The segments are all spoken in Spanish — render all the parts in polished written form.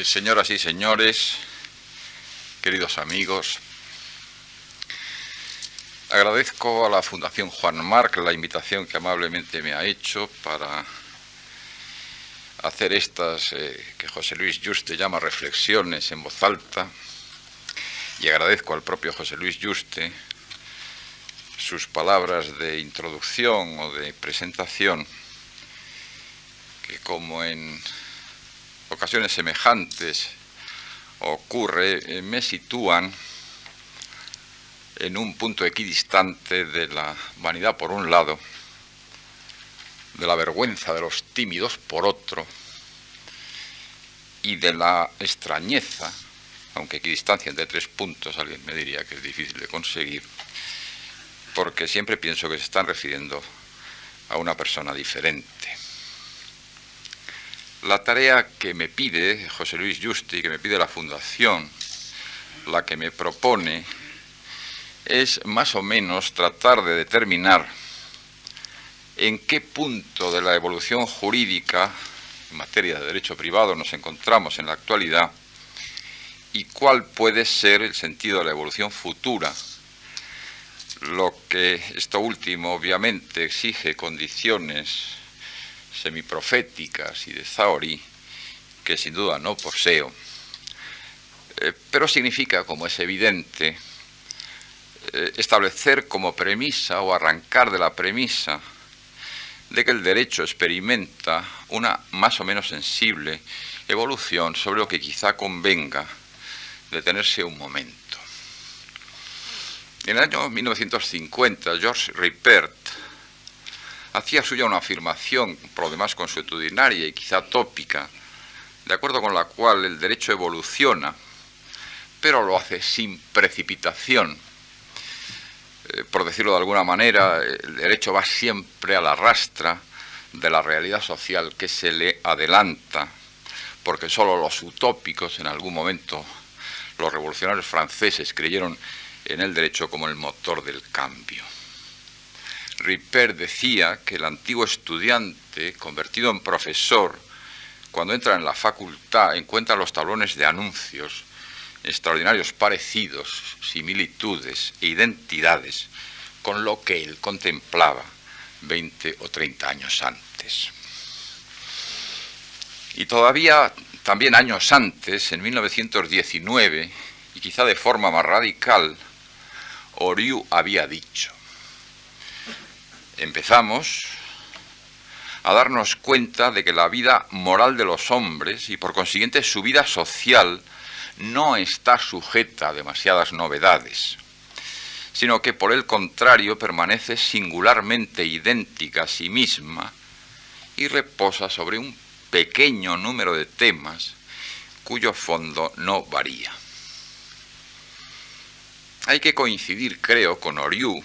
Señoras y señores, queridos amigos, agradezco a la Fundación Juan Marc la invitación que amablemente me ha hecho para hacer estas que José Luis Yuste llama reflexiones en voz alta, y agradezco al propio José Luis Yuste sus palabras de introducción o de presentación, que como en ocasiones semejantes ocurre, me sitúan en un punto equidistante de la vanidad por un lado, de la vergüenza de los tímidos por otro, y de la extrañeza, aunque equidistancia entre 3 puntos, alguien me diría que es difícil de conseguir, porque siempre pienso que se están refiriendo a una persona diferente. La tarea que me pide José Luis Yuste y que me pide la Fundación, la que me propone, es más o menos tratar de determinar en qué punto de la evolución jurídica en materia de derecho privado nos encontramos en la actualidad y cuál puede ser el sentido de la evolución futura, lo que esto último obviamente exige condiciones semiproféticas y de Zahorí, que sin duda no poseo, pero significa, como es evidente, establecer como premisa o arrancar de la premisa de que el derecho experimenta una más o menos sensible evolución sobre lo que quizá convenga detenerse un momento. En el año 1950, Georges Ripert hacía suya una afirmación, por lo demás consuetudinaria y quizá tópica, de acuerdo con la cual el derecho evoluciona, pero lo hace sin precipitación. Por decirlo de alguna manera, el derecho va siempre a la rastra de la realidad social que se le adelanta, porque solo los utópicos, en algún momento, los revolucionarios franceses creyeron en el derecho como el motor del cambio. Ripert decía que el antiguo estudiante, convertido en profesor, cuando entra en la facultad, encuentra los tablones de anuncios, extraordinarios parecidos, similitudes e identidades con lo que él contemplaba 20 o 30 años antes. Y todavía, también años antes, en 1919, y quizá de forma más radical, Oriu había dicho: empezamos a darnos cuenta de que la vida moral de los hombres y por consiguiente su vida social no está sujeta a demasiadas novedades, sino que por el contrario permanece singularmente idéntica a sí misma y reposa sobre un pequeño número de temas cuyo fondo no varía. Hay que coincidir, creo, con Oriu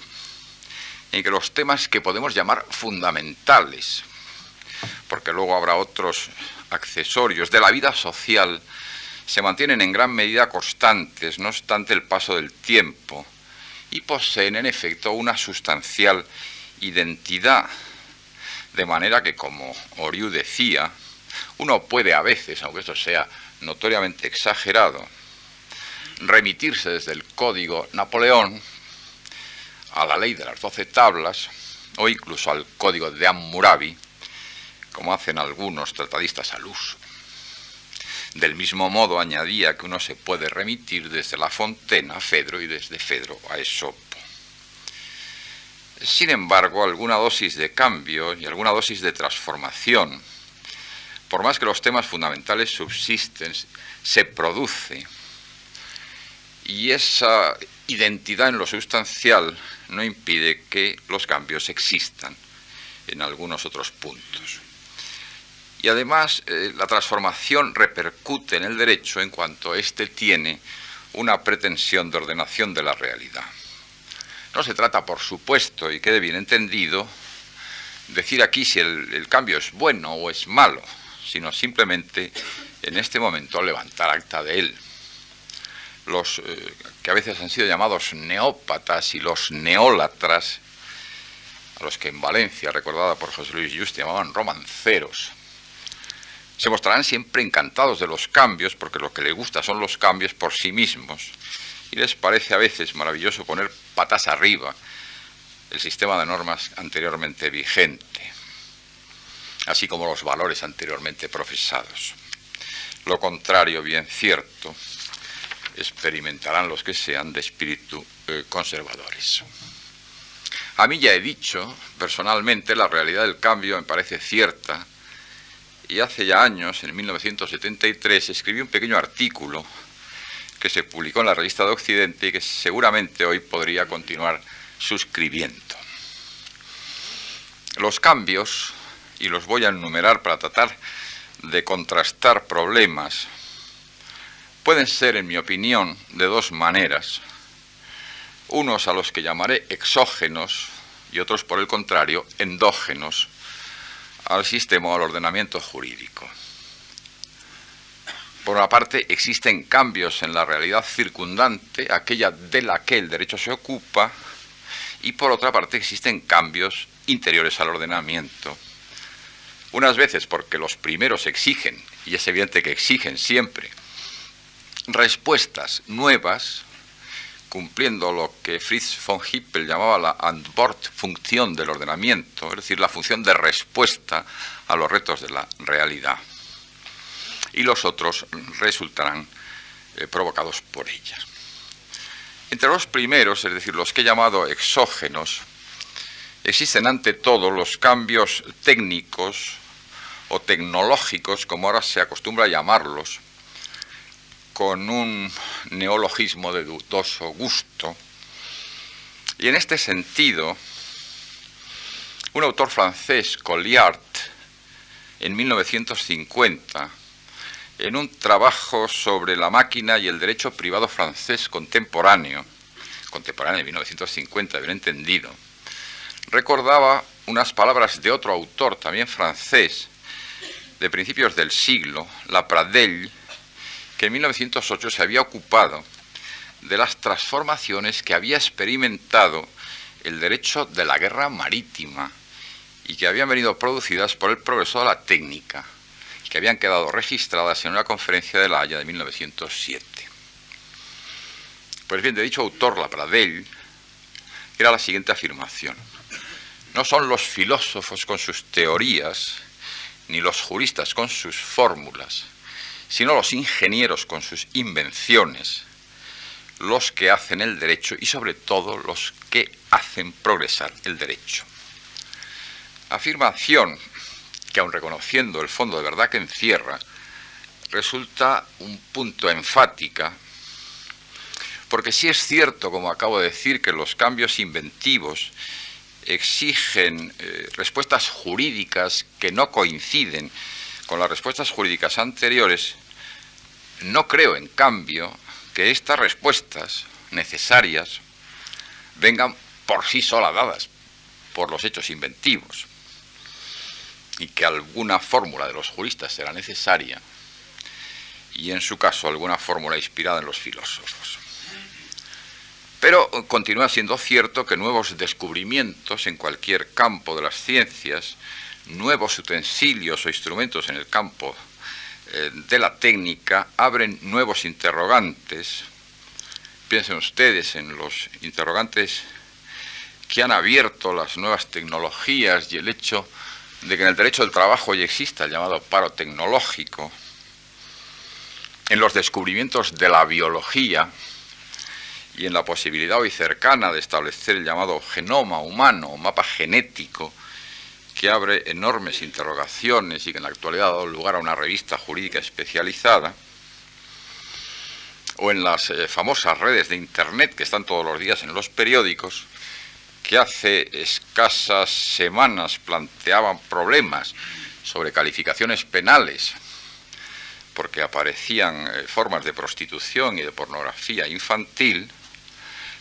en que los temas que podemos llamar fundamentales, porque luego habrá otros accesorios de la vida social, se mantienen en gran medida constantes, no obstante el paso del tiempo, y poseen en efecto una sustancial identidad, de manera que, como Oriu decía, uno puede a veces, aunque esto sea notoriamente exagerado, remitirse desde el Código Napoleón a la ley de las 12 tablas o incluso al Código de Hammurabi, como hacen algunos tratadistas al uso. Del mismo modo añadía que uno se puede remitir desde La Fontena a Fedro y desde Fedro a Esopo. Sin embargo, alguna dosis de cambio y alguna dosis de transformación, por más que los temas fundamentales subsisten, se produce, y esa identidad en lo sustancial no impide que los cambios existan en algunos otros puntos. Y además, la transformación repercute en el derecho en cuanto éste tiene una pretensión de ordenación de la realidad. No se trata, por supuesto, y quede bien entendido, decir aquí si el cambio es bueno o es malo, sino simplemente, en este momento, levantar acta de él. Los que a veces han sido llamados neópatas y los neólatras, a los que en Valencia, recordada por José Luis Yuste, llamaban romanceros, se mostrarán siempre encantados de los cambios, porque lo que les gusta son los cambios por sí mismos, y les parece a veces maravilloso poner patas arriba el sistema de normas anteriormente vigente, así como los valores anteriormente profesados. Lo contrario, bien cierto, experimentarán los que sean de espíritu conservadores. A mí ya he dicho, personalmente, la realidad del cambio me parece cierta, y hace ya años, en 1973, escribí un pequeño artículo que se publicó en la Revista de Occidente y que seguramente hoy podría continuar suscribiendo. Los cambios, y los voy a enumerar para tratar de contrastar problemas, pueden ser, en mi opinión, de dos maneras. Unos a los que llamaré exógenos y otros, por el contrario, endógenos al sistema o al ordenamiento jurídico. Por una parte, existen cambios en la realidad circundante, aquella de la que el derecho se ocupa, y por otra parte existen cambios interiores al ordenamiento. Unas veces porque los primeros exigen, y es evidente que exigen siempre, respuestas nuevas, cumpliendo lo que Fritz von Hippel llamaba la Antwortfunktion del ordenamiento, es decir, la función de respuesta a los retos de la realidad. Y los otros resultarán provocados por ellas. Entre los primeros, es decir, los que he llamado exógenos, existen ante todo los cambios técnicos o tecnológicos, como ahora se acostumbra a llamarlos, con un neologismo de dudoso gusto. Y en este sentido, un autor francés, Colliard, en 1950, en un trabajo sobre la máquina y el derecho privado francés contemporáneo de 1950, bien entendido, recordaba unas palabras de otro autor, también francés, de principios del siglo, Lapradelle, que en 1908 se había ocupado de las transformaciones que había experimentado el derecho de la guerra marítima y que habían venido producidas por el progreso de la técnica, que habían quedado registradas en una conferencia de La Haya de 1907. Pues bien, de dicho autor, Lapradelle, era la siguiente afirmación: no son los filósofos con sus teorías, ni los juristas con sus fórmulas, sino los ingenieros con sus invenciones, los que hacen el derecho y sobre todo los que hacen progresar el derecho. Afirmación que, aun reconociendo el fondo de verdad que encierra, resulta un punto enfática, porque sí es cierto, como acabo de decir, que los cambios inventivos exigen respuestas jurídicas que no coinciden con las respuestas jurídicas anteriores. No creo, en cambio, que estas respuestas necesarias vengan por sí solas dadas por los hechos inventivos, y que alguna fórmula de los juristas será necesaria, y en su caso alguna fórmula inspirada en los filósofos. Pero continúa siendo cierto que nuevos descubrimientos en cualquier campo de las ciencias, nuevos utensilios o instrumentos en el campo de la técnica, abren nuevos interrogantes. Piensen ustedes en los interrogantes que han abierto las nuevas tecnologías y el hecho de que en el derecho del trabajo ya exista el llamado paro tecnológico, en los descubrimientos de la biología y en la posibilidad hoy cercana de establecer el llamado genoma humano o mapa genético, que abre enormes interrogaciones y que en la actualidad ha dado lugar a una revista jurídica especializada, o en las famosas redes de Internet que están todos los días en los periódicos, que hace escasas semanas planteaban problemas sobre calificaciones penales, porque aparecían formas de prostitución y de pornografía infantil,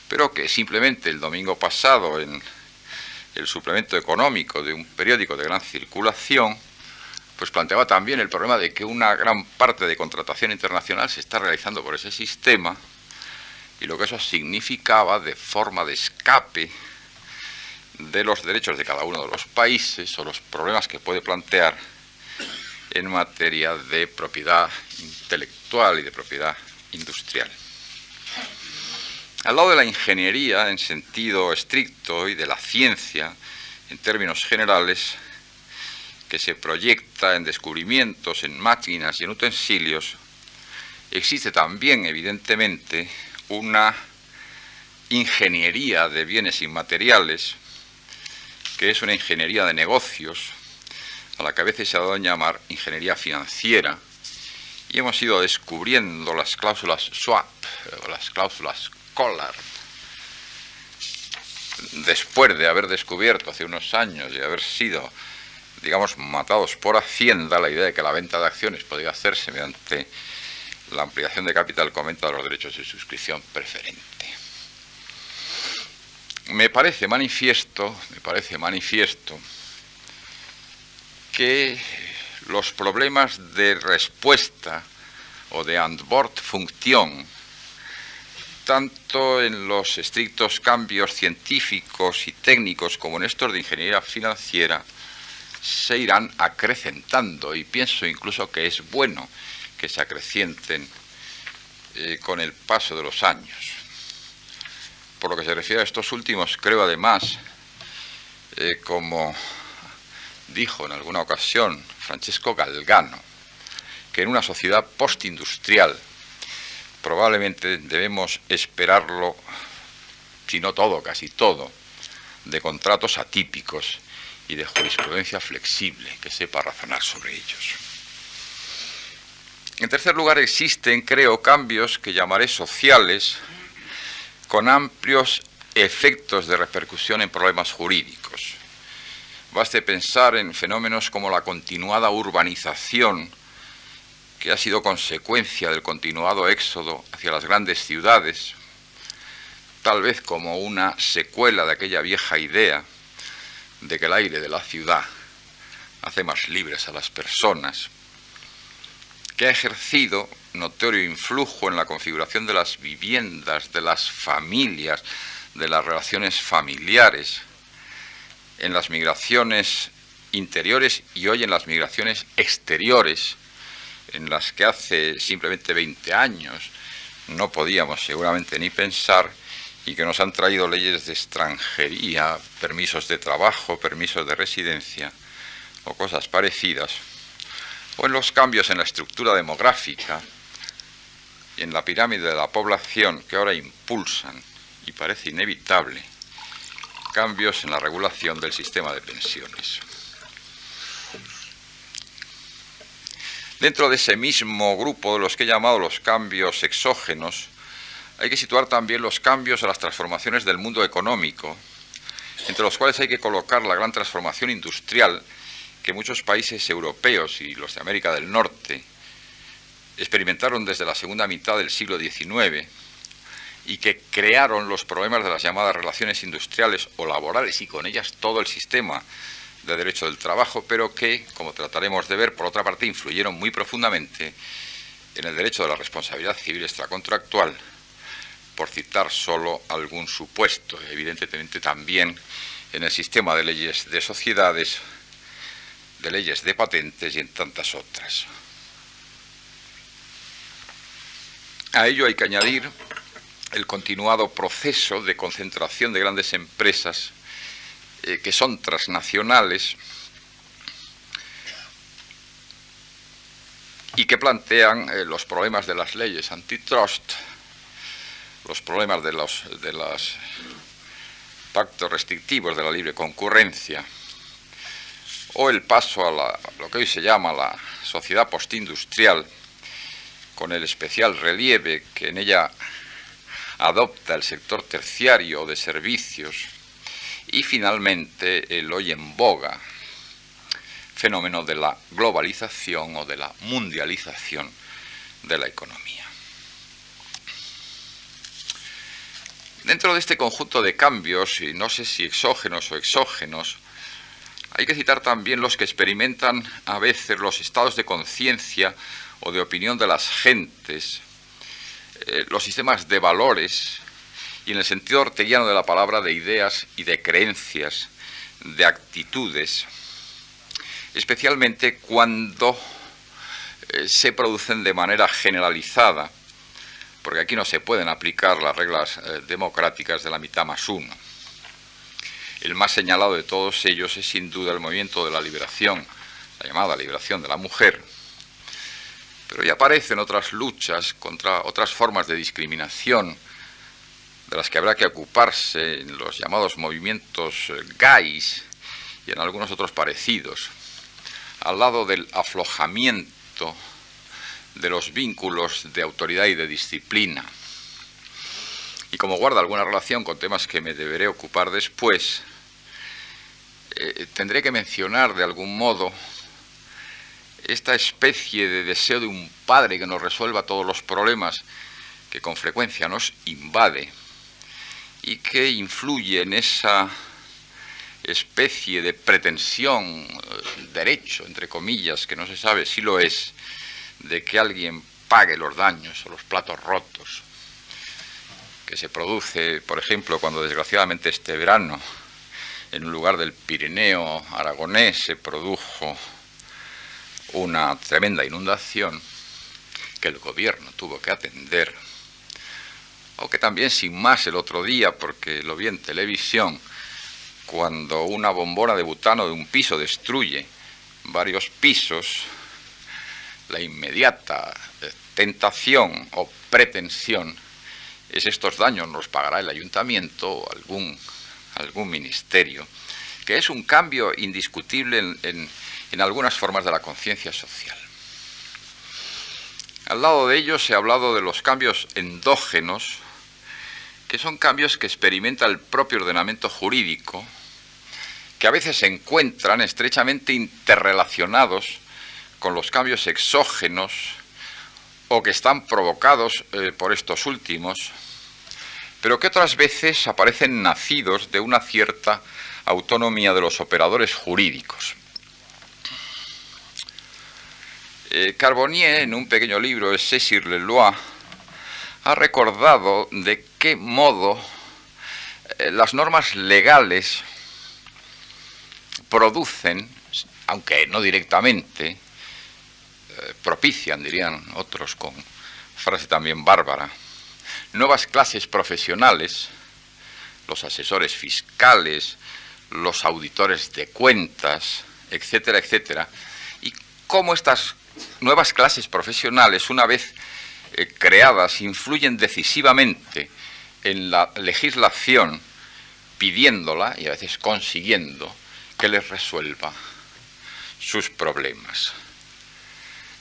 pero que simplemente el domingo pasado, en el suplemento económico de un periódico de gran circulación, pues planteaba también el problema de que una gran parte de contratación internacional se está realizando por ese sistema, y lo que eso significaba de forma de escape de los derechos de cada uno de los países, o los problemas que puede plantear en materia de propiedad intelectual y de propiedad industrial. Al lado de la ingeniería en sentido estricto y de la ciencia en términos generales, que se proyecta en descubrimientos, en máquinas y en utensilios, existe también, evidentemente, una ingeniería de bienes inmateriales, que es una ingeniería de negocios, a la que a veces se ha dado a llamar ingeniería financiera, y hemos ido descubriendo las cláusulas swap o las cláusulas collar, después de haber descubierto hace unos años y haber sido, digamos, matados por Hacienda la idea de que la venta de acciones podía hacerse mediante la ampliación de capital con venta de los derechos de suscripción preferente. Me parece manifiesto que los problemas de respuesta o de Antwortfunktion, tanto en los estrictos cambios científicos y técnicos como en estos de ingeniería financiera, se irán acrecentando, y pienso incluso que es bueno que se acrecienten con el paso de los años. Por lo que se refiere a estos últimos, creo además, como dijo en alguna ocasión Francesco Galgano, que en una sociedad postindustrial probablemente debemos esperarlo, si no todo, casi todo, de contratos atípicos y de jurisprudencia flexible que sepa razonar sobre ellos. En tercer lugar, existen, creo, cambios que llamaré sociales, con amplios efectos de repercusión en problemas jurídicos. Baste pensar en fenómenos como la continuada urbanización, que ha sido consecuencia del continuado éxodo hacia las grandes ciudades, tal vez como una secuela de aquella vieja idea de que el aire de la ciudad hace más libres a las personas, que ha ejercido notorio influjo en la configuración de las viviendas, de las familias, de las relaciones familiares, en las migraciones interiores y hoy en las migraciones exteriores, en las que hace simplemente 20 años no podíamos seguramente ni pensar, y que nos han traído leyes de extranjería, permisos de trabajo, permisos de residencia o cosas parecidas, o en los cambios en la estructura demográfica y en la pirámide de la población que ahora impulsan, y parece inevitable, cambios en la regulación del sistema de pensiones. Dentro de ese mismo grupo de los que he llamado los cambios exógenos, hay que situar también los cambios o las transformaciones del mundo económico, entre los cuales hay que colocar la gran transformación industrial que muchos países europeos y los de América del Norte experimentaron desde la segunda mitad del siglo XIX y que crearon los problemas de las llamadas relaciones industriales o laborales y con ellas todo el sistema de derecho del trabajo, pero que, como trataremos de ver, por otra parte, influyeron muy profundamente en el derecho de la responsabilidad civil extracontractual, por citar solo algún supuesto, evidentemente también en el sistema de leyes de sociedades, de leyes de patentes y en tantas otras. A ello hay que añadir el continuado proceso de concentración de grandes empresas que son transnacionales y que plantean los problemas de las leyes antitrust, los problemas de los pactos restrictivos de la libre concurrencia, o el paso a lo que hoy se llama la sociedad postindustrial, con el especial relieve que en ella adopta el sector terciario o de servicios, y finalmente el hoy en boga fenómeno de la globalización o de la mundialización de la economía. Dentro de este conjunto de cambios, y no sé si exógenos o exógenos, hay que citar también los que experimentan a veces los estados de conciencia o de opinión de las gentes, los sistemas de valores, y en el sentido orteguiano de la palabra, de ideas y de creencias, de actitudes, especialmente cuando se producen de manera generalizada, porque aquí no se pueden aplicar las reglas democráticas de la mitad más uno. El más señalado de todos ellos es sin duda el movimiento de la liberación, la llamada liberación de la mujer, pero ya aparecen otras luchas contra otras formas de discriminación de las que habrá que ocuparse en los llamados movimientos gays y en algunos otros parecidos, al lado del aflojamiento de los vínculos de autoridad y de disciplina. Y como guarda alguna relación con temas que me deberé ocupar después, tendré que mencionar de algún modo esta especie de deseo de un padre que nos resuelva todos los problemas que con frecuencia nos invade y que influye en esa especie de pretensión, derecho, entre comillas, que no se sabe si lo es, de que alguien pague los daños o los platos rotos, que se produce, por ejemplo, cuando desgraciadamente este verano, en un lugar del Pirineo aragonés, se produjo una tremenda inundación que el gobierno tuvo que atender, o que también sin más el otro día, porque lo vi en televisión, cuando una bombona de butano de un piso destruye varios pisos, la inmediata tentación o pretensión es estos daños los pagará el ayuntamiento o algún ministerio, que es un cambio indiscutible en algunas formas de la conciencia social. Al lado de ello se ha hablado de los cambios endógenos, que son cambios que experimenta el propio ordenamiento jurídico, que a veces se encuentran estrechamente interrelacionados con los cambios exógenos o que están provocados por estos últimos, pero que otras veces aparecen nacidos de una cierta autonomía de los operadores jurídicos. Carbonnier, en un pequeño libro, Essai sur les lois, ha recordado de qué modo las normas legales producen, aunque no directamente, propician, dirían otros con frase también bárbara, nuevas clases profesionales, los asesores fiscales, los auditores de cuentas, etcétera, etcétera, y cómo estas nuevas clases profesionales, una vez creadas, influyen decisivamente en la legislación, pidiéndola y a veces consiguiendo que les resuelva sus problemas.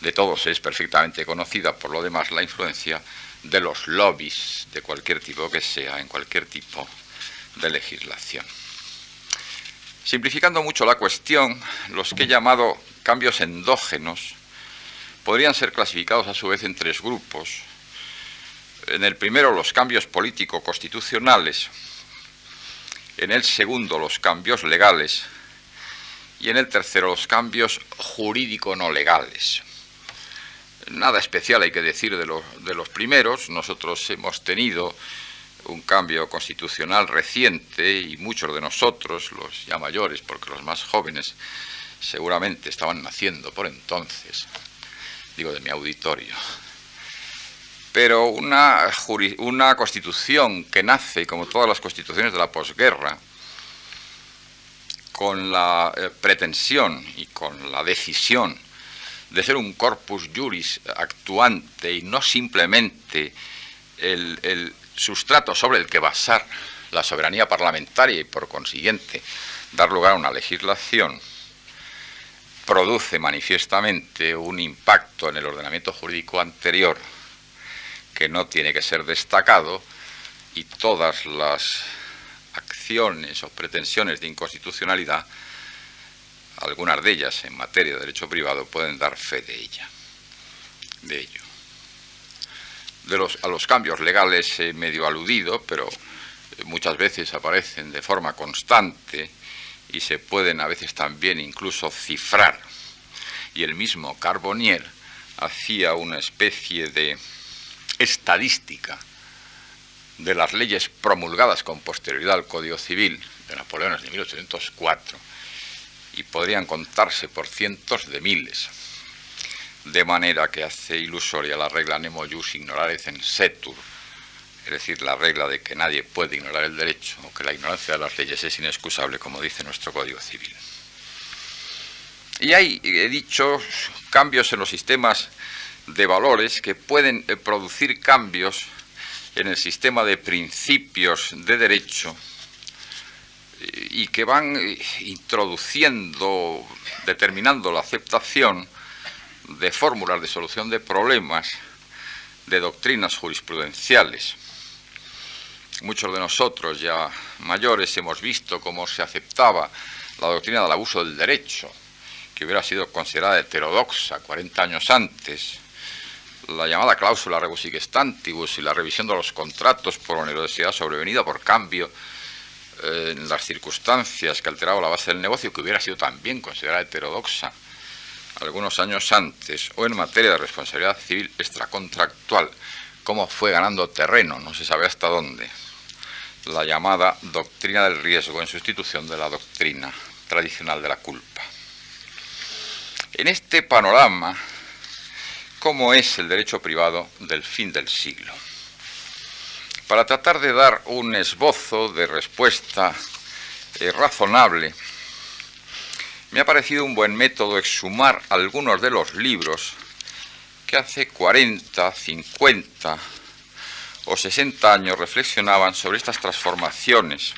De todos es perfectamente conocida, por lo demás, la influencia de los lobbies de cualquier tipo que sea, en cualquier tipo de legislación. Simplificando mucho la cuestión, los que he llamado cambios endógenos podrían ser clasificados a su vez en tres grupos. En el primero, los cambios político-constitucionales, en el segundo, los cambios legales, y en el tercero, los cambios jurídico-no legales. Nada especial hay que decir de los primeros. Nosotros hemos tenido un cambio constitucional reciente y muchos de nosotros, los ya mayores, porque los más jóvenes seguramente estaban naciendo por entonces, digo de mi auditorio, pero una constitución que nace, como todas las constituciones de la posguerra, con la pretensión y con la decisión de ser un corpus juris actuante y no simplemente el sustrato sobre el que basar la soberanía parlamentaria y por consiguiente dar lugar a una legislación, produce manifiestamente un impacto en el ordenamiento jurídico anterior que no tiene que ser destacado, y todas las acciones o pretensiones de inconstitucionalidad, algunas de ellas en materia de derecho privado, pueden dar fe de ello. A los cambios legales he medio aludido, pero muchas veces aparecen de forma constante y se pueden a veces también incluso cifrar. Y el mismo Carbonnier hacía una especie de estadística de las leyes promulgadas con posterioridad al Código Civil de Napoleón de 1804, y podrían contarse por cientos de miles. de manera que hace ilusoria la regla nemo jus ignorare censetur, es decir, la regla de que nadie puede ignorar el derecho, o que la ignorancia de las leyes es inexcusable, como dice nuestro Código Civil. Y hay, he dicho, cambios en los sistemas de valores que pueden producir cambios en el sistema de principios de derecho y que van introduciendo, determinando la aceptación de fórmulas de solución de problemas, de doctrinas jurisprudenciales. Muchos de nosotros ya mayores hemos visto cómo se aceptaba la doctrina del abuso del derecho, que hubiera sido considerada heterodoxa 40 años antes, la llamada cláusula rebus sic stantibus y la revisión de los contratos por onerosidad sobrevenida por cambio en las circunstancias que alteraban la base del negocio, que hubiera sido también considerada heterodoxa algunos años antes, o en materia de responsabilidad civil extracontractual, cómo fue ganando terreno, no se sabe hasta dónde, la llamada doctrina del riesgo en sustitución de la doctrina tradicional de la culpa. En este panorama, ¿cómo es el derecho privado del fin del siglo? Para tratar de dar un esbozo de respuesta razonable, me ha parecido un buen método exhumar algunos de los libros que hace 40, 50 o 60 años reflexionaban sobre estas transformaciones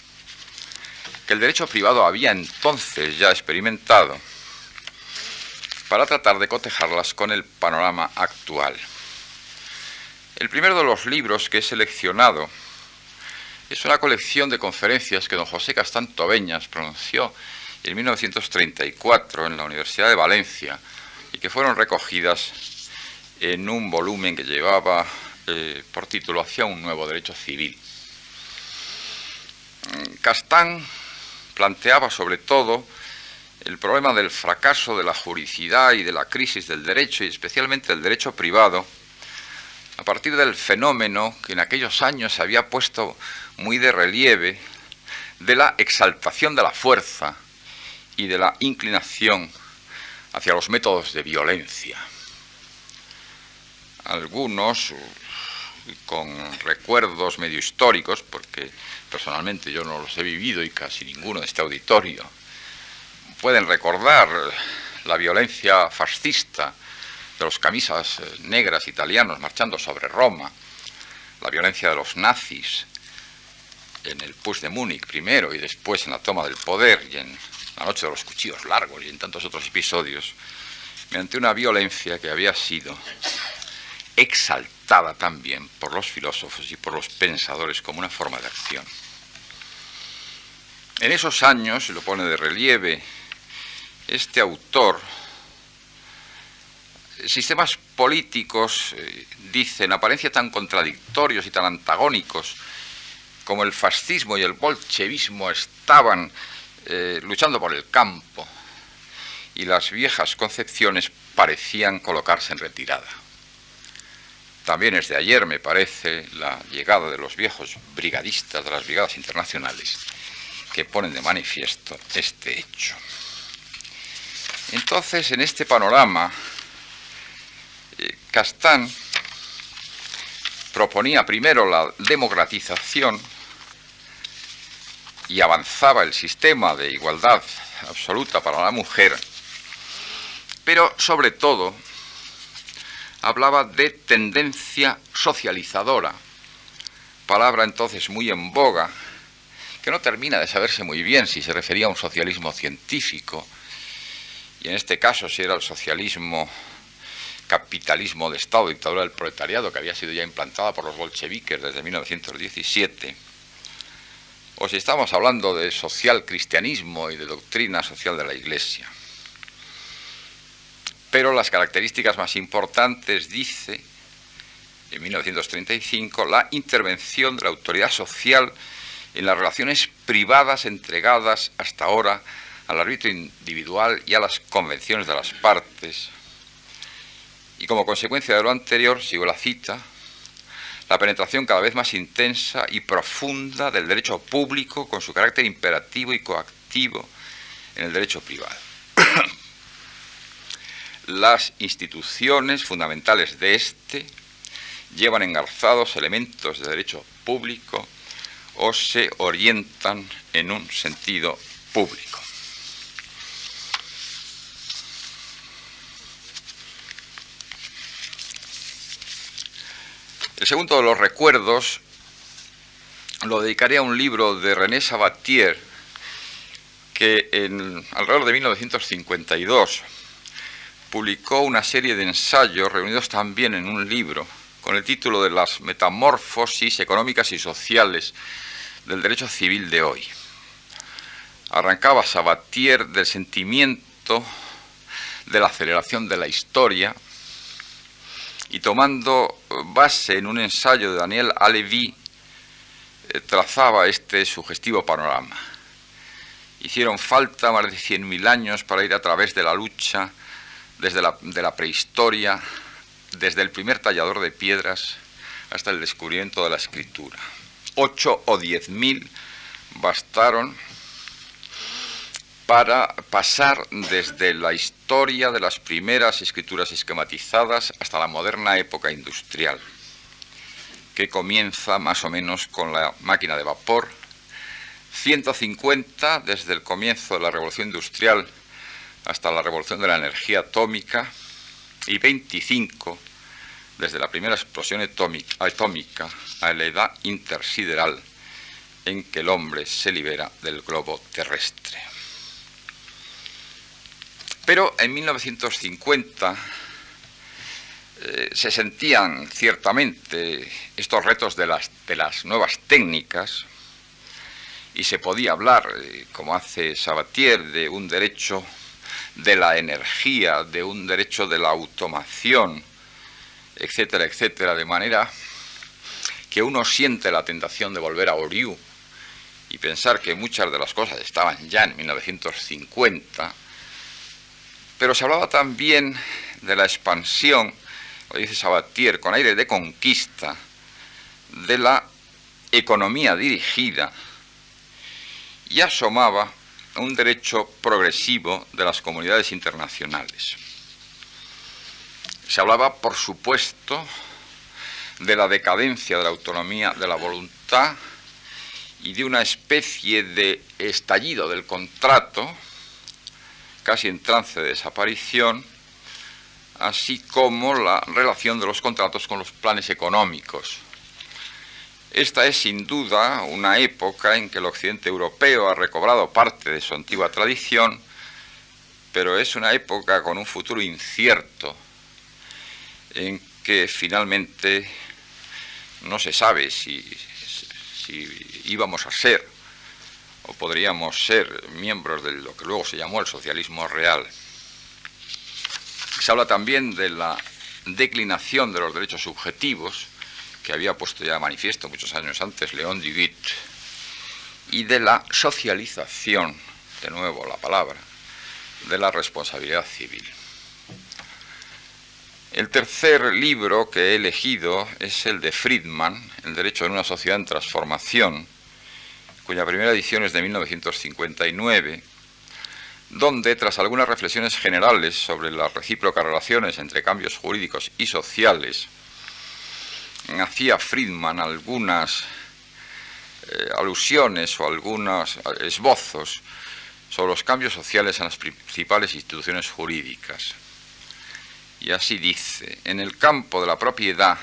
que el derecho privado había entonces ya experimentado, para tratar de cotejarlas con el panorama actual. El primero de los libros que he seleccionado es una colección de conferencias que don José Castán Tobeñas pronunció en 1934 en la Universidad de Valencia y que fueron recogidas en un volumen que llevaba por título Hacia un nuevo derecho civil. Castán planteaba sobre todo el problema del fracaso de la juridicidad y de la crisis del derecho, y especialmente del derecho privado, a partir del fenómeno que en aquellos años se había puesto muy de relieve de la exaltación de la fuerza y de la inclinación hacia los métodos de violencia. Algunos, con recuerdos medio históricos, porque personalmente yo no los he vivido y casi ninguno de este auditorio, pueden recordar la violencia fascista de los camisas negras italianos marchando sobre Roma, la violencia de los nazis en el Puig de Múnich primero y después en la toma del poder y en la noche de los cuchillos largos y en tantos otros episodios, mediante una violencia que había sido exaltada también por los filósofos y por los pensadores como una forma de acción. En esos años, lo pone de relieve este autor, sistemas políticos, dice, en apariencia tan contradictorios y tan antagónicos como el fascismo y el bolchevismo estaban luchando por el campo y las viejas concepciones parecían colocarse en retirada. También es de ayer, me parece, la llegada de los viejos brigadistas de las brigadas internacionales que ponen de manifiesto este hecho. Entonces, en este panorama, Castán proponía primero la democratización y avanzaba el sistema de igualdad absoluta para la mujer, pero sobre todo hablaba de tendencia socializadora, palabra entonces muy en boga, que no termina de saberse muy bien si se refería a un socialismo científico, y en este caso si era el socialismo capitalismo de Estado, dictadura del proletariado, que había sido ya implantada por los bolcheviques desde 1917, o si estamos hablando de social cristianismo y de doctrina social de la Iglesia. Pero las características más importantes, dice, en 1935, la intervención de la autoridad social en las relaciones privadas entregadas hasta ahora al arbitrio individual y a las convenciones de las partes. Y como consecuencia de lo anterior, sigo la cita, la penetración cada vez más intensa y profunda del derecho público con su carácter imperativo y coactivo en el derecho privado. las instituciones fundamentales de éste llevan engarzados elementos de derecho público o se orientan en un sentido público. El segundo de los recuerdos lo dedicaré a un libro de René Sabatier que alrededor de 1952 publicó una serie de ensayos reunidos también en un libro con el título de Las metamorfosis económicas y sociales del derecho civil de hoy. Arrancaba Sabatier del sentimiento de la aceleración de la historia y tomando base en un ensayo de Daniel Halévy trazaba este sugestivo panorama. Hicieron falta más de 100.000 años para ir a través de la lucha desde la prehistoria, desde el primer tallador de piedras hasta el descubrimiento de la escritura. 8 o 10.000 bastaron para pasar desde la historia de las primeras escrituras esquematizadas hasta la moderna época industrial, que comienza más o menos con la máquina de vapor, 150 desde el comienzo de la revolución industrial hasta la revolución de la energía atómica y 25 desde la primera explosión atómica a la edad intersideral en que el hombre se libera del globo terrestre. Pero en 1950 se sentían ciertamente estos retos de las nuevas técnicas y se podía hablar, como hace Sabatier, de un derecho de la energía, de un derecho de la automación, etcétera, etcétera, de manera que uno siente la tentación de volver a Oriú y pensar que muchas de las cosas estaban ya en 1950, pero se hablaba también de la expansión, lo dice Sabatier, con aire de conquista, de la economía dirigida, y asomaba un derecho progresivo de las comunidades internacionales. Se hablaba, por supuesto, de la decadencia de la autonomía de la voluntad y de una especie de estallido del contrato, casi en trance de desaparición, así como la relación de los contratos con los planes económicos. Esta es sin duda una época en que el occidente europeo ha recobrado parte de su antigua tradición, pero es una época con un futuro incierto, en que finalmente no se sabe si íbamos a ser o podríamos ser miembros de lo que luego se llamó el socialismo real. Se habla también de la declinación de los derechos subjetivos, que había puesto ya de manifiesto muchos años antes Léon Duguit, y de la socialización, de nuevo la palabra, de la responsabilidad civil. El tercer libro que he elegido es el de Friedman, El derecho en una sociedad en transformación, cuya primera edición es de 1959, donde, tras algunas reflexiones generales sobre las recíprocas relaciones entre cambios jurídicos y sociales, hacía Friedman algunas alusiones o algunos esbozos sobre los cambios sociales en las principales instituciones jurídicas. Y así dice: en el campo de la propiedad,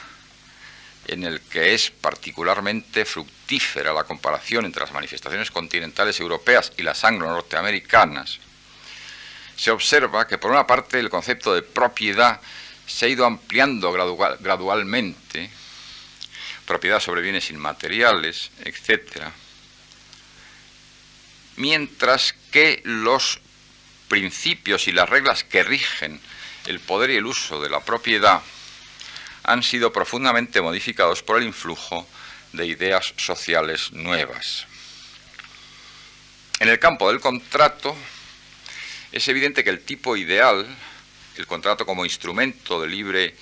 en el que es particularmente fructífera la comparación entre las manifestaciones continentales europeas y las anglo-norteamericanas, se observa que, por una parte, el concepto de propiedad se ha ido ampliando gradualmente, propiedad sobre bienes inmateriales, etc., mientras que los principios y las reglas que rigen el poder y el uso de la propiedad han sido profundamente modificados por el influjo de ideas sociales nuevas. En el campo del contrato, es evidente que el tipo ideal, el contrato como instrumento de libre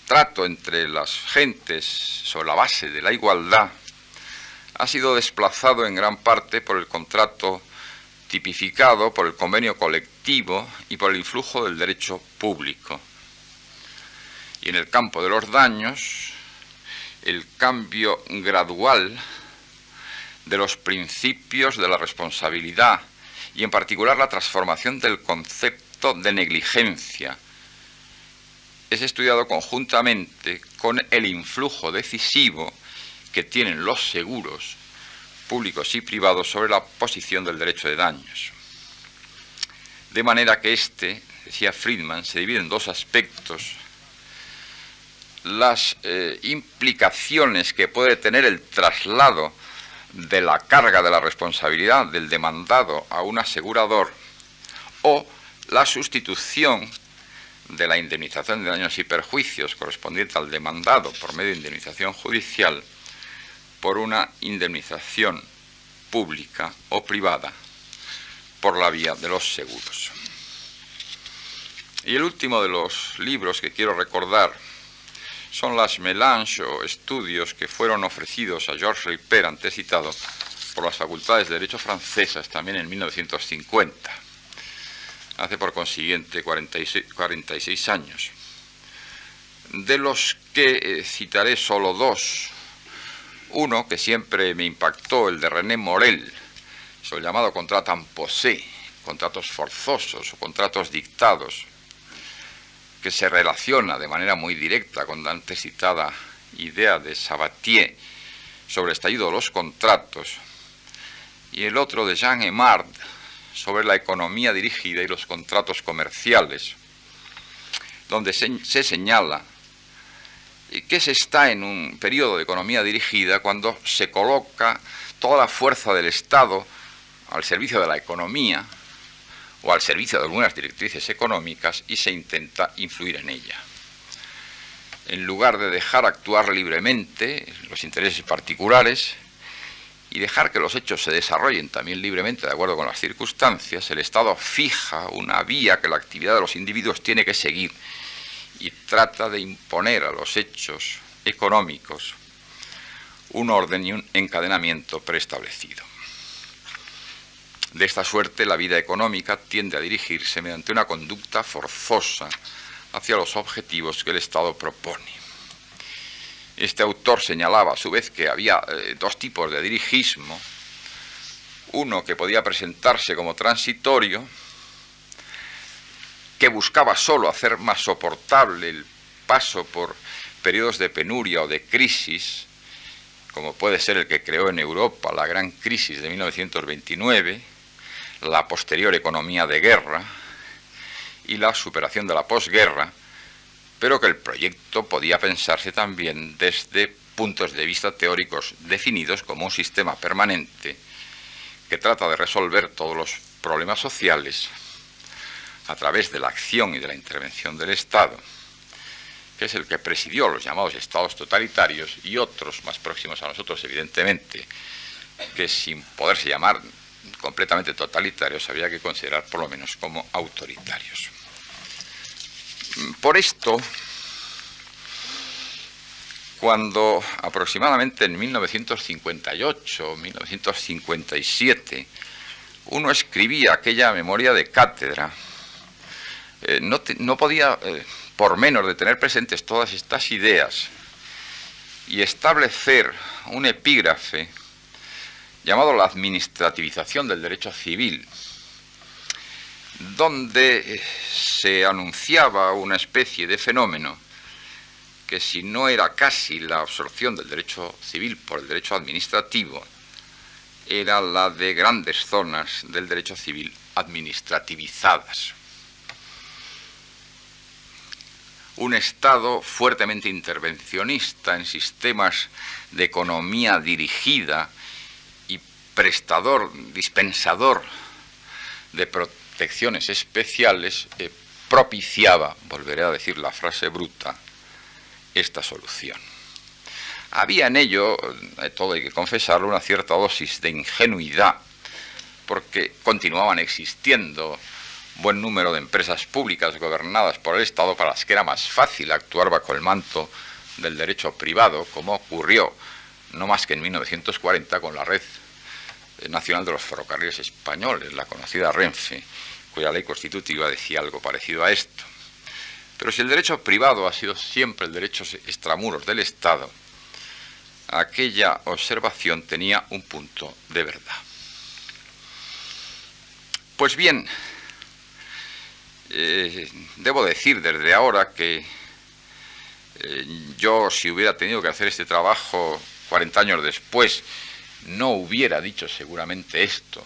trato entre las gentes sobre la base de la igualdad, ha sido desplazado en gran parte por el contrato tipificado por el convenio colectivo y por el influjo del derecho público. Y en el campo de los daños, el cambio gradual de los principios de la responsabilidad y en particular la transformación del concepto de negligencia es estudiado conjuntamente con el influjo decisivo que tienen los seguros públicos y privados sobre la posición del derecho de daños. De manera que decía Friedman, se divide en dos aspectos: las implicaciones que puede tener el traslado de la carga de la responsabilidad del demandado a un asegurador o la sustitución de la indemnización de daños y perjuicios correspondiente al demandado por medio de indemnización judicial por una indemnización pública o privada por la vía de los seguros. Y el último de los libros que quiero recordar son las mélanges o estudios que fueron ofrecidos a Georges Ripert, antes citado, por las facultades de Derecho francesas también en 1950, hace por consiguiente 46 años, de los que citaré solo dos. Uno que siempre me impactó, el de René Morel, sobre el llamado contrat imposé, contratos forzosos o contratos dictados, que se relaciona de manera muy directa con la antes citada idea de Sabatier sobre el estallido de los contratos, y el otro de Jean Aimard sobre la economía dirigida y los contratos comerciales, donde se señala que se está en un periodo de economía dirigida cuando se coloca toda la fuerza del Estado al servicio de la economía o al servicio de algunas directrices económicas y se intenta influir en ella. En lugar de dejar actuar libremente los intereses particulares y dejar que los hechos se desarrollen también libremente de acuerdo con las circunstancias, el Estado fija una vía que la actividad de los individuos tiene que seguir y trata de imponer a los hechos económicos un orden y un encadenamiento preestablecido. De esta suerte, la vida económica tiende a dirigirse mediante una conducta forzosa hacia los objetivos que el Estado propone. Este autor señalaba a su vez que había dos tipos de dirigismo: uno que podía presentarse como transitorio, que buscaba solo hacer más soportable el paso por periodos de penuria o de crisis, como puede ser el que creó en Europa la gran crisis de 1929, la posterior economía de guerra y la superación de la posguerra, pero que el proyecto podía pensarse también desde puntos de vista teóricos definidos como un sistema permanente que trata de resolver todos los problemas sociales a través de la acción y de la intervención del Estado, que es el que presidió los llamados estados totalitarios y otros más próximos a nosotros, evidentemente, que sin poderse llamar completamente totalitarios había que considerar por lo menos como autoritarios. Por esto, cuando aproximadamente en 1958, 1957, uno escribía aquella memoria de cátedra, no podía, por menos de tener presentes todas estas ideas y establecer un epígrafe llamado la administrativización del derecho civil, donde se anunciaba una especie de fenómeno que, si no era casi la absorción del derecho civil por el derecho administrativo, era la de grandes zonas del derecho civil administrativizadas. Un Estado fuertemente intervencionista en sistemas de economía dirigida y dispensador de protecciones especiales, propiciaba, volveré a decir la frase bruta, esta solución. Había en ello, todo hay que confesarlo, una cierta dosis de ingenuidad, porque continuaban existiendo buen número de empresas públicas gobernadas por el Estado para las que era más fácil actuar bajo el manto del derecho privado, como ocurrió no más que en 1940 con la red nacional de los ferrocarriles españoles, la conocida Renfe, cuya ley constitutiva decía algo parecido a esto. Pero si el derecho privado ha sido siempre el derecho extramuros del Estado, aquella observación tenía un punto de verdad. Pues bien, debo decir desde ahora que yo, si hubiera tenido que hacer este trabajo 40 años después, no hubiera dicho seguramente esto,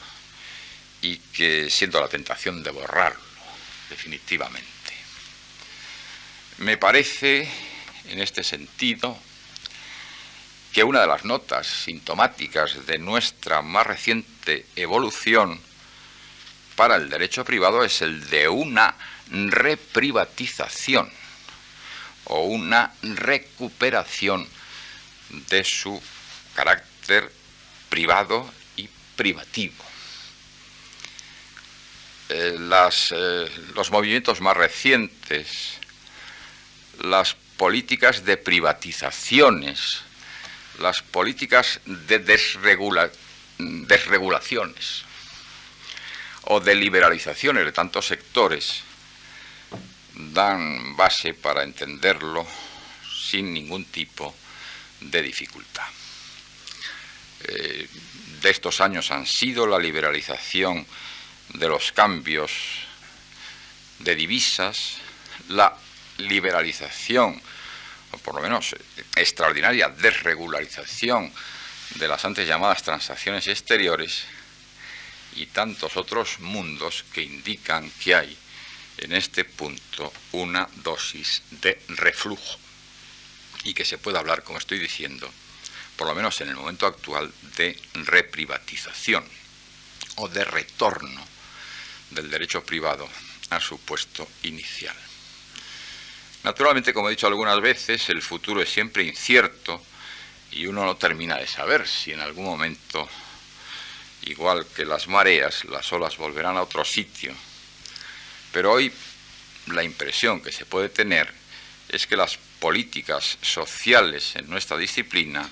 y que siento la tentación de borrarlo definitivamente. Me parece, en este sentido, que una de las notas sintomáticas de nuestra más reciente evolución para el derecho privado es el de una reprivatización o una recuperación de su carácter privado y privativo. Los movimientos más recientes, las políticas de privatizaciones, las políticas de desregulaciones o de liberalizaciones de tantos sectores dan base para entenderlo sin ningún tipo de dificultad. De estos años han sido la liberalización de los cambios de divisas, la liberalización, o por lo menos extraordinaria desregularización de las antes llamadas transacciones exteriores, y tantos otros mundos que indican que hay en este punto una dosis de reflujo y que se puede hablar, como estoy diciendo, por lo menos en el momento actual, de reprivatización o de retorno del derecho privado a su puesto inicial. Naturalmente, como he dicho algunas veces, el futuro es siempre incierto y uno no termina de saber si en algún momento, igual que las mareas, las olas volverán a otro sitio. Pero hoy la impresión que se puede tener es que las políticas sociales en nuestra disciplina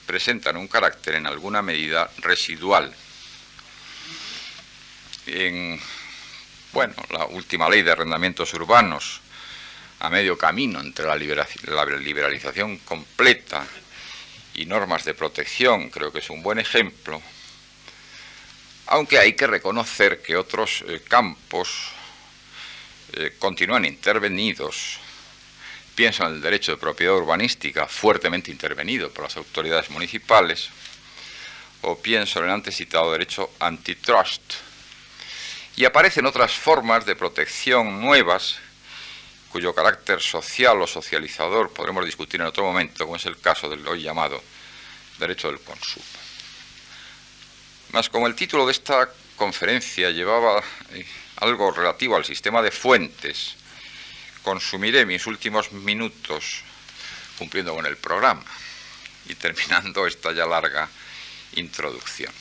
presentan un carácter en alguna medida residual. La última ley de arrendamientos urbanos, a medio camino entre la liberalización completa y normas de protección, creo que es un buen ejemplo, aunque hay que reconocer que otros campos continúan intervenidos. Pienso en el derecho de propiedad urbanística, fuertemente intervenido por las autoridades municipales, o pienso en el antes citado derecho antitrust. Y aparecen otras formas de protección nuevas, cuyo carácter social o socializador podremos discutir en otro momento, como es el caso del hoy llamado derecho del consumo. Mas como el título de esta conferencia llevaba algo relativo al sistema de fuentes, consumiré mis últimos minutos cumpliendo con el programa y terminando esta ya larga introducción.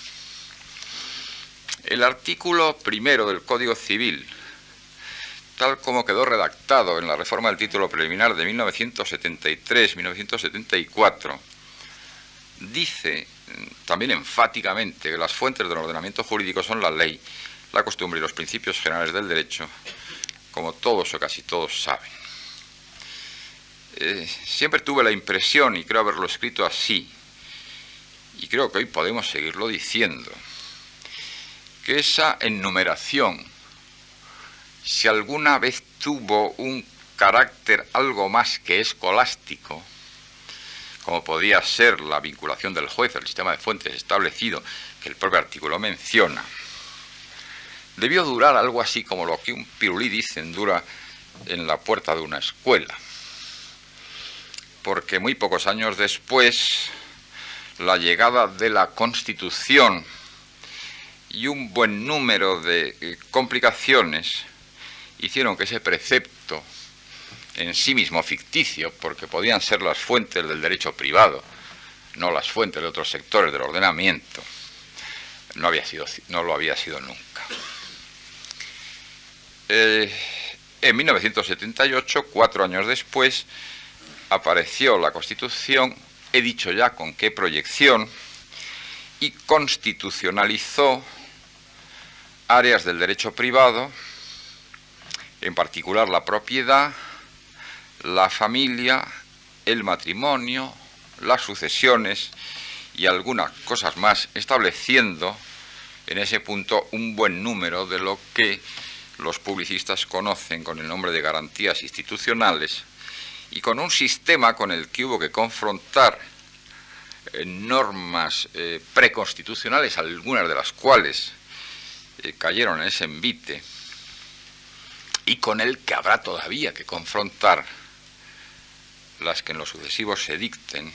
El artículo primero del Código Civil, tal como quedó redactado en la reforma del título preliminar de 1973-1974, dice también enfáticamente que las fuentes del ordenamiento jurídico son la ley, la costumbre y los principios generales del derecho, como todos o casi todos saben. Siempre tuve la impresión, y creo haberlo escrito así, y creo que hoy podemos seguirlo diciendo, que esa enumeración, si alguna vez tuvo un carácter algo más que escolástico, como podía ser la vinculación del juez al sistema de fuentes establecido, que el propio artículo menciona, debió durar algo así como lo que un pirulí dicen dura en la puerta de una escuela. Porque muy pocos años después, la llegada de la Constitución y un buen número de complicaciones hicieron que ese precepto, en sí mismo ficticio, porque podían ser las fuentes del derecho privado, no las fuentes de otros sectores del ordenamiento, no lo había sido nunca. En 1978, 4 años después, apareció la Constitución, he dicho ya con qué proyección, y constitucionalizó áreas del derecho privado, en particular la propiedad, la familia, el matrimonio, las sucesiones y algunas cosas más, estableciendo en ese punto un buen número de lo que los publicistas conocen con el nombre de garantías institucionales, y con un sistema con el que hubo que confrontar normas preconstitucionales, algunas de las cuales cayeron en ese envite, y con el que habrá todavía que confrontar las que en lo sucesivo se dicten,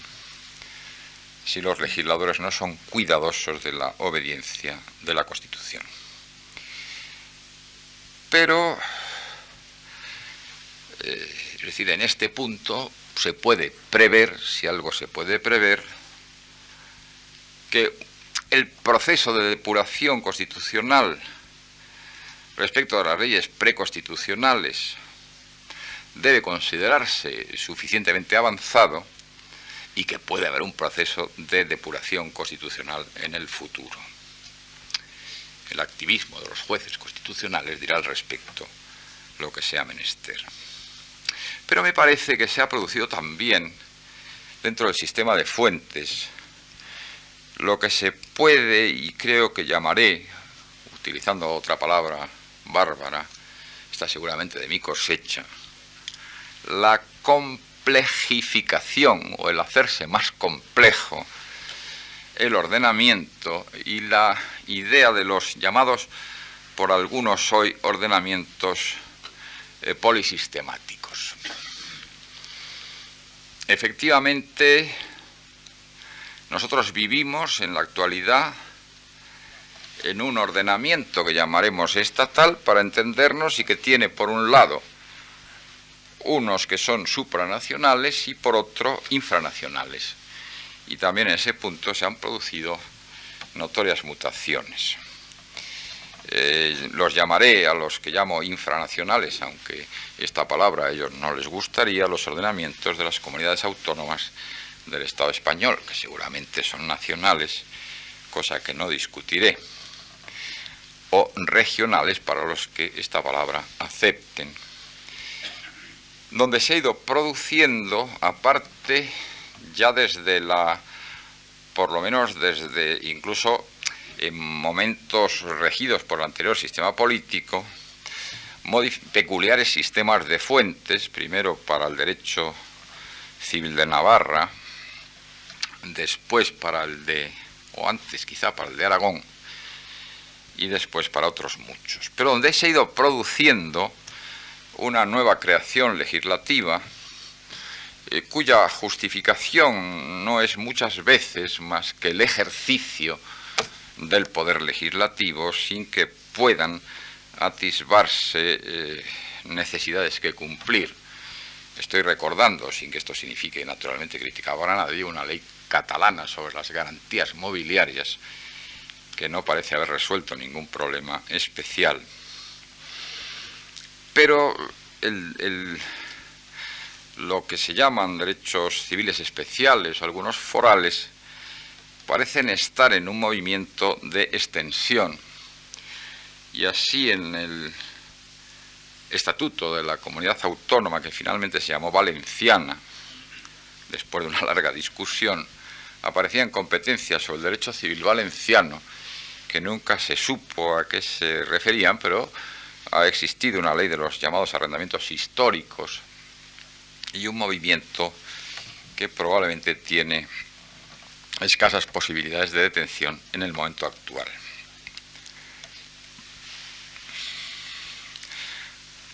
si los legisladores no son cuidadosos de la obediencia de la Constitución. Pero, es decir, en este punto se puede prever, si algo se puede prever, que el proceso de depuración constitucional respecto de las leyes preconstitucionales debe considerarse suficientemente avanzado y que puede haber un proceso de depuración constitucional en el futuro. El activismo de los jueces constitucionales dirá al respecto lo que sea menester. Pero me parece que se ha producido también dentro del sistema de fuentes lo que se puede, y creo que llamaré, utilizando otra palabra bárbara, está seguramente de mi cosecha, la complejificación o el hacerse más complejo el ordenamiento y la idea de los llamados por algunos hoy ordenamientos polisistemáticos. Efectivamente, nosotros vivimos en la actualidad en un ordenamiento que llamaremos estatal para entendernos y que tiene por un lado unos que son supranacionales y por otro infranacionales. Y también en ese punto se han producido notorias mutaciones. Los llamaré, a los que llamo infranacionales, aunque esta palabra a ellos no les gustaría, los ordenamientos de las comunidades autónomas del Estado español, que seguramente son nacionales, cosa que no discutiré, o regionales para los que esta palabra acepten, donde se ha ido produciendo, aparte, ya desde por lo menos desde incluso en momentos regidos por el anterior sistema político, peculiares sistemas de fuentes, primero para el derecho civil de Navarra, después para el de, o antes quizá para el de Aragón, y después para otros muchos, pero donde se ha ido produciendo una nueva creación legislativa cuya justificación no es muchas veces más que el ejercicio del poder legislativo sin que puedan atisbarse necesidades que cumplir. Estoy recordando, sin que esto signifique naturalmente criticar a nadie, una ley catalana sobre las garantías mobiliarias que no parece haber resuelto ningún problema especial. Pero lo que se llaman derechos civiles especiales o algunos forales parecen estar en un movimiento de extensión. Y así en el estatuto de la comunidad autónoma, que finalmente se llamó valenciana, después de una larga discusión, aparecían competencias sobre el derecho civil valenciano, que nunca se supo a qué se referían, pero ha existido una ley de los llamados arrendamientos históricos y un movimiento que probablemente tiene escasas posibilidades de detención en el momento actual.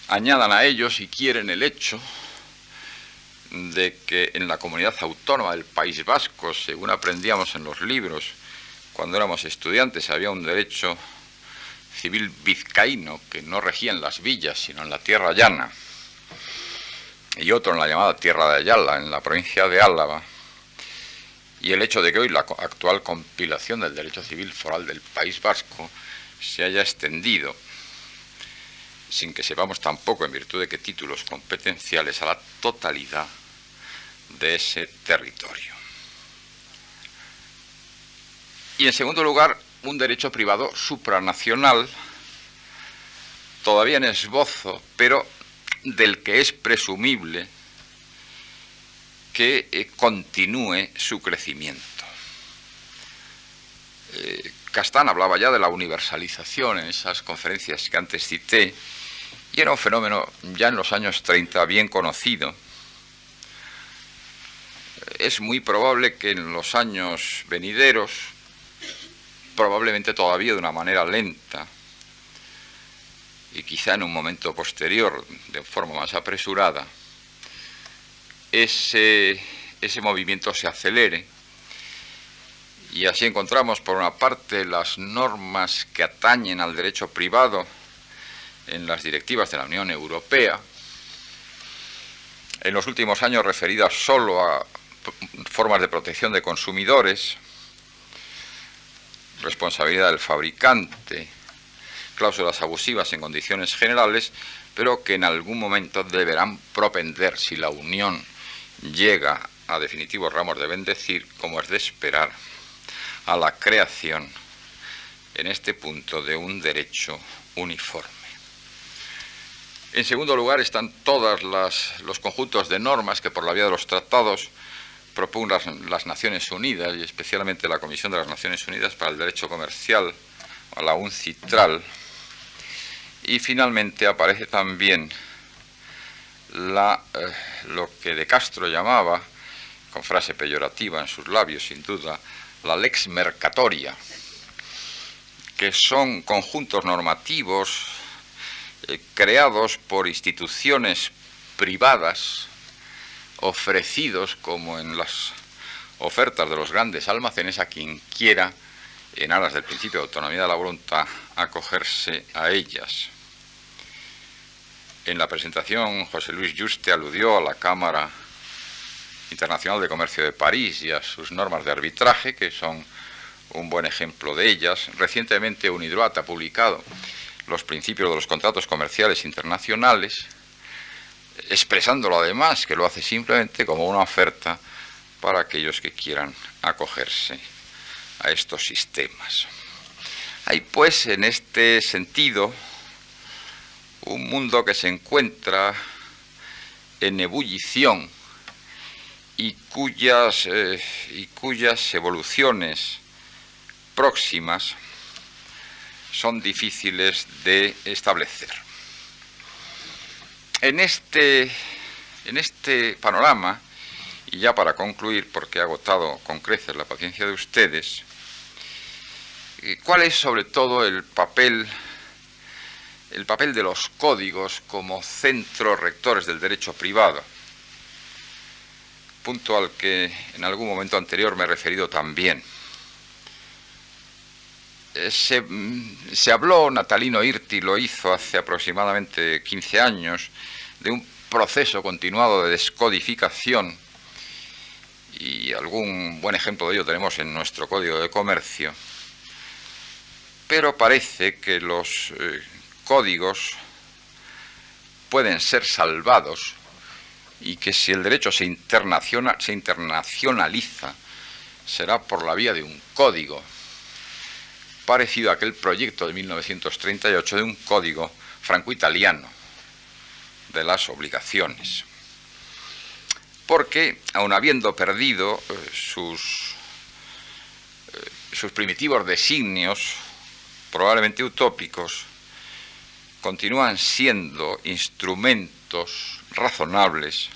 Añadan a ello, si quieren, el hecho de que en la comunidad autónoma del País Vasco, según aprendíamos en los libros cuando éramos estudiantes, había un derecho civil vizcaíno que no regía en las villas, sino en la tierra llana, y otro en la llamada Tierra de Ayala, en la provincia de Álava, y el hecho de que hoy la actual compilación del derecho civil foral del País Vasco se haya extendido, sin que sepamos tampoco en virtud de qué títulos competenciales, a la totalidad de ese territorio. Y en segundo lugar, un derecho privado supranacional, todavía en esbozo, pero del que es presumible que continúe su crecimiento. Castán hablaba ya de la universalización en esas conferencias que antes cité, y era un fenómeno ya en los años 30 bien conocido. Es muy probable que en los años venideros, probablemente todavía de una manera lenta, y quizá en un momento posterior, de forma más apresurada, ese movimiento se acelere, y así encontramos por una parte las normas que atañen al derecho privado en las directivas de la Unión Europea, en los últimos años referidas solo a formas de protección de consumidores, responsabilidad del fabricante, cláusulas abusivas en condiciones generales, pero que en algún momento deberán propender, si la Unión llega a definitivos ramos de bendecir, como es de esperar, a la creación en este punto de un derecho uniforme. En segundo lugar están todos los conjuntos de normas que por la vía de los tratados propugnan las Naciones Unidas, y especialmente la Comisión de las Naciones Unidas para el Derecho Comercial, o la UNCITRAL. Y finalmente aparece también lo que De Castro llamaba, con frase peyorativa en sus labios sin duda, la lex mercatoria, que son conjuntos normativos creados por instituciones privadas, ofrecidos como en las ofertas de los grandes almacenes a quien quiera, en aras del principio de autonomía de la voluntad, acogerse a ellas. En la presentación, José Luis Yuste aludió a la Cámara Internacional de Comercio de París y a sus normas de arbitraje, que son un buen ejemplo de ellas. Recientemente UNIDROIT ha publicado los principios de los contratos comerciales internacionales, expresándolo además, que lo hace simplemente como una oferta para aquellos que quieran acogerse a estos sistemas. Hay pues en este sentido un mundo que se encuentra en ebullición y cuyas evoluciones próximas son difíciles de establecer. En este panorama, y ya para concluir, porque he agotado con creces la paciencia de ustedes, ¿cuál es sobre todo el papel de los códigos como centros rectores del derecho privado? Punto al que en algún momento anterior me he referido también. Se habló, Natalino Irti lo hizo hace aproximadamente 15 años, de un proceso continuado de descodificación, y algún buen ejemplo de ello tenemos en nuestro Código de Comercio, pero parece que los códigos pueden ser salvados y que si el derecho se internacionaliza será por la vía de un código, parecido a aquel proyecto de 1938 de un código franco-italiano de las obligaciones. Porque, aun habiendo perdido sus primitivos designios, probablemente utópicos, continúan siendo instrumentos razonables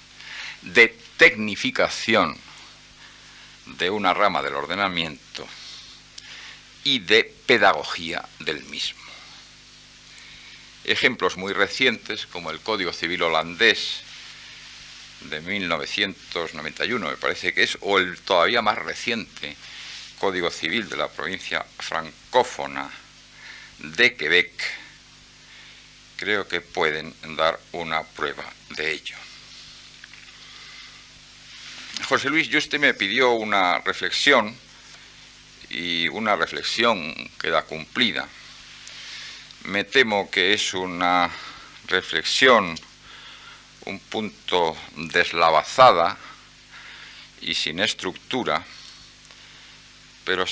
de tecnificación de una rama del ordenamiento y de pedagogía del mismo. Ejemplos muy recientes, como el Código Civil holandés de 1991, me parece que es, o el todavía más reciente Código Civil de la provincia francófona de Quebec, creo que pueden dar una prueba de ello. José Luis Yuste me pidió una reflexión, y una reflexión queda cumplida. Me temo que es una reflexión un punto deslavazada y sin estructura, pero